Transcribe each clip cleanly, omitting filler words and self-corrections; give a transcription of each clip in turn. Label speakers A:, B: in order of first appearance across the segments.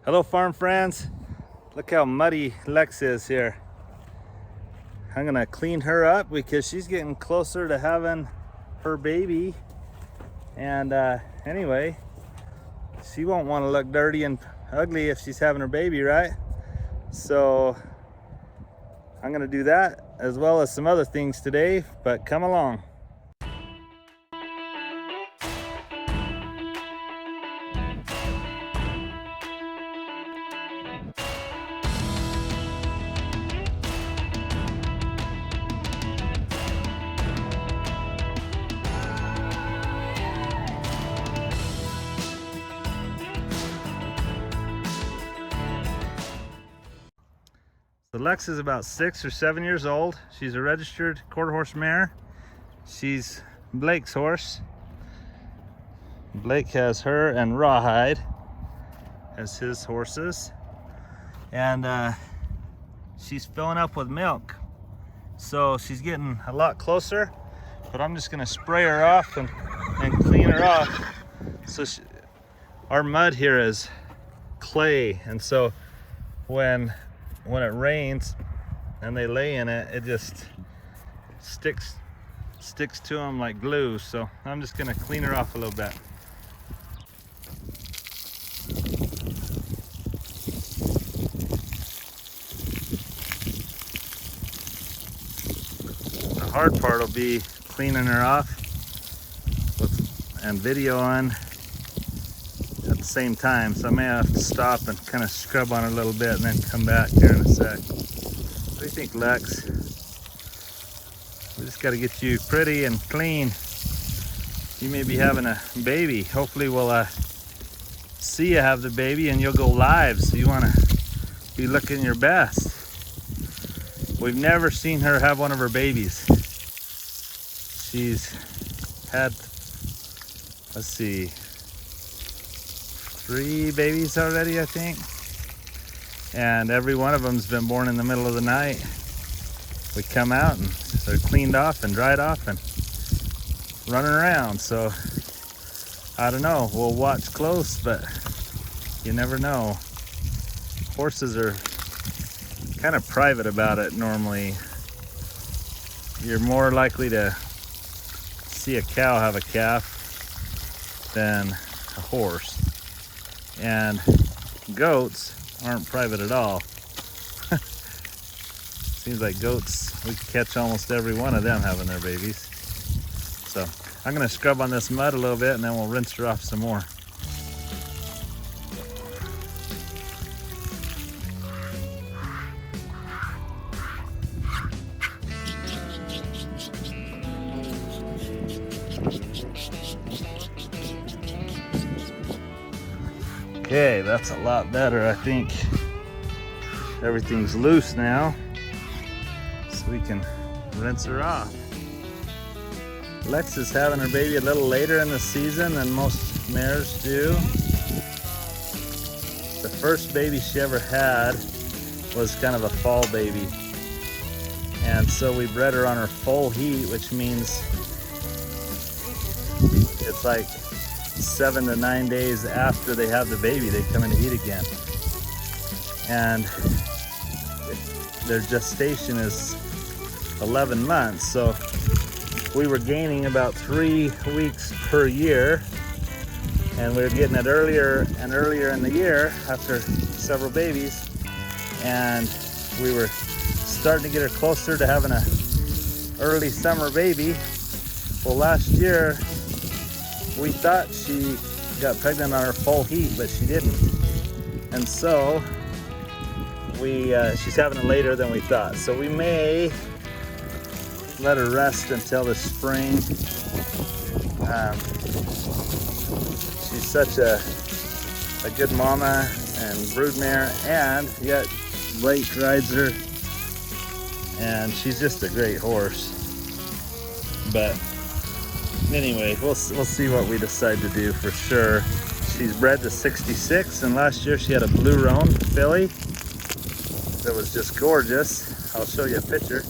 A: Hello farm friends, look how muddy Lex is here. I'm gonna clean her up because she's getting closer to having her baby, and anyway, she won't want to look dirty and ugly if she's having her baby, right? So I'm gonna do that as well as some other things today, but come along. So Lex is about 6 or 7 years old. She's a registered quarter horse mare. She's Blake's horse. Blake has her and Rawhide as his horses. And she's filling up with milk. So she's getting a lot closer, but I'm just gonna spray her off and clean her off. So our mud here is clay, and so when it rains and they lay in it, it just sticks to them like glue. So I'm just gonna clean her off a little bit. The hard part will be cleaning her off and videoing at the same time, so I may have to stop and kind of scrub on her a little bit and then come back here in a sec. What do you think, Lex? We just got to get you pretty and clean. You may be having a baby. Hopefully we'll see you have the baby and you'll go live, so you want to be looking your best. We've never seen her have one of her babies. She's had, let's see, 3 babies already, I think, and every one of them's been born in the middle of the night. We come out and they're cleaned off and dried off and running around. So I don't know, we'll watch close, but you never know. Horses are kind of private about it normally. You're more likely to see a cow have a calf than a horse. And goats aren't private at all. Seems like goats, we catch almost every one of them having their babies. So I'm gonna scrub on this mud a little bit and then we'll rinse her off some more. Okay, that's a lot better. I think everything's loose now, so we can rinse her off. Lex is having her baby a little later in the season than most mares do. The first baby she ever had was kind of a fall baby, and so we bred her on her full heat, which means it's like 7 to 9 days after they have the baby, they come into heat again. And their gestation is 11 months. So we were gaining about 3 weeks per year, and we were getting it earlier and earlier in the year after several babies. And we were starting to get her closer to having a early summer baby. Well, last year, we thought she got pregnant on her full heat, but she didn't. And so she's having it later than we thought. So we may let her rest until the spring. She's such a good mama and broodmare, and yet Blake rides her, and she's just a great horse. But anyway, we'll see what we decide to do for sure. She's bred to 66, and last year she had a blue roan filly that was just gorgeous. I'll show you a picture.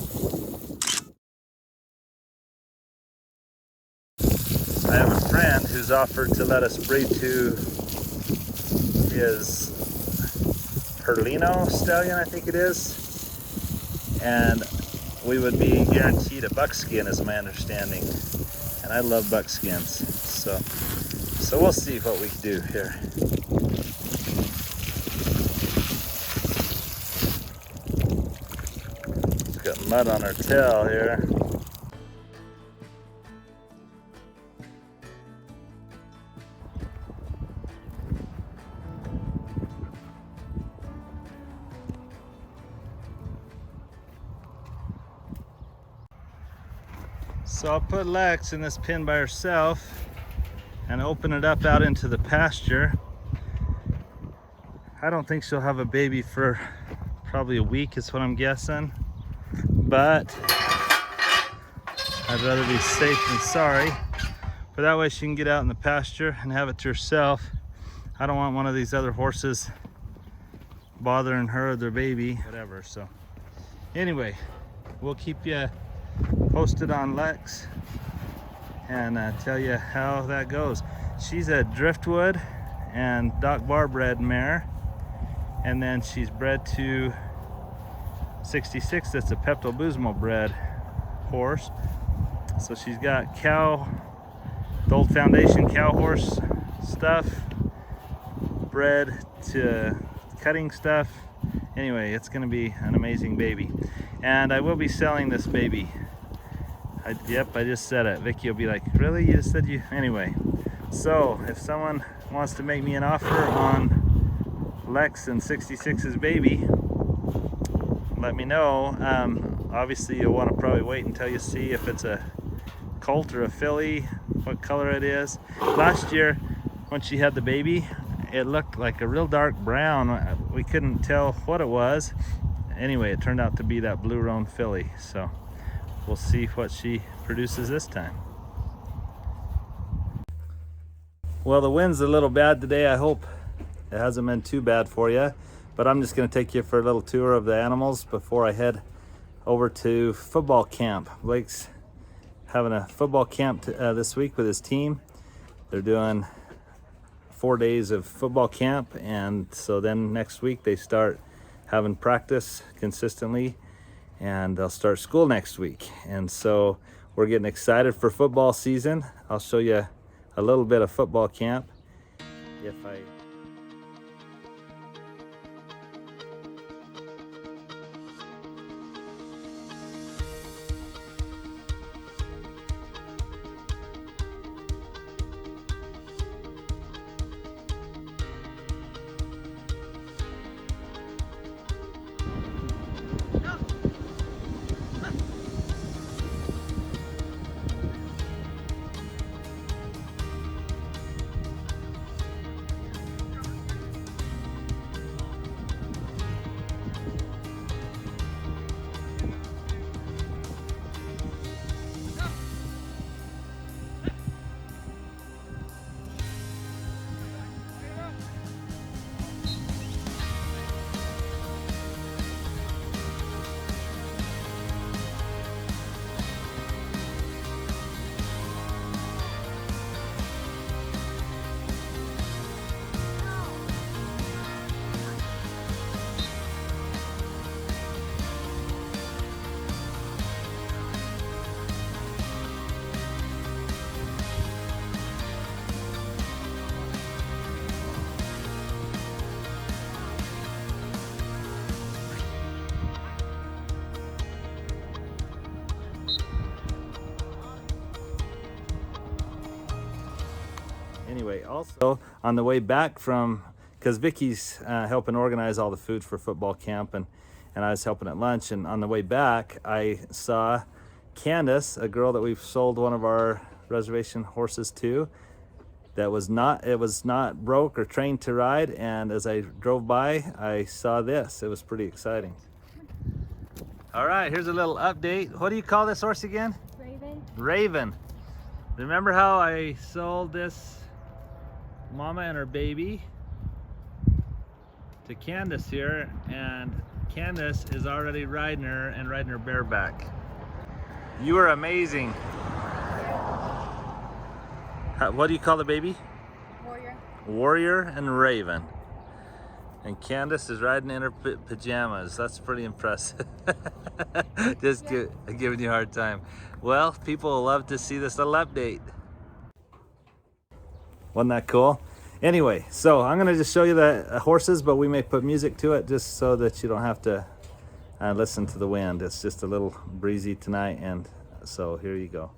A: I have a friend who's offered to let us breed to his Perlino stallion, I think it is. And we would be guaranteed a buckskin, is my understanding. And I love buckskins, so we'll see what we can do here. She's got mud on her tail here. So I'll put Lex in this pen by herself and open it up out into the pasture. I don't think she'll have a baby for probably a week is what I'm guessing, but I'd rather be safe than sorry. But that way she can get out in the pasture and have it to herself. I don't want one of these other horses bothering her or their baby, whatever. So anyway, we'll keep you posted on Lex and tell you how that goes. She's a driftwood and Doc Bar bred mare, and then she's bred to 66. That's a Pepto-Bismol bred horse. So she's got cow, the old foundation cow horse stuff, bred to cutting stuff. Anyway, it's gonna be an amazing baby, and I will be selling this baby. Yep, I just said it. Vicky will be like, really? You just said you? Anyway, so if someone wants to make me an offer on Lex and 66's baby, let me know. Obviously, you'll want to probably wait until you see if it's a colt or a filly, what color it is. Last year, when she had the baby, it looked like a real dark brown. We couldn't tell what it was. Anyway, it turned out to be that blue roan filly. So we'll see what she produces this time. Well, the wind's a little bad today. I hope it hasn't been too bad for you, but I'm just going to take you for a little tour of the animals before I head over to football camp. Blake's having a football camp this week with his team. They're doing 4 days of football camp, and so then next week they start having practice consistently, and they'll start school next week. And so we're getting excited for football season. I'll show you a little bit of football camp if I Anyway, also on the way back from, because Vicky's helping organize all the food for football camp, and I was helping at lunch, and on the way back I saw Candace, a girl that we've sold one of our reservation horses to, that was not broke or trained to ride, and as I drove by I saw this. It was pretty exciting. All right, here's a little update. What do you call this horse again?
B: Raven.
A: Raven. Remember how I sold this mama and her baby to Candace here, and Candace is already riding her and riding her bareback. You are amazing. What do you call the baby?
B: Warrior.
A: Warrior and Raven. And Candace is riding in her pajamas. That's pretty impressive. Just giving you a hard time. Well, people will love to see this little update. Wasn't that cool? Anyway, so I'm gonna just show you the horses, but we may put music to it just so that you don't have to listen to the wind. It's just a little breezy tonight, and so here you go.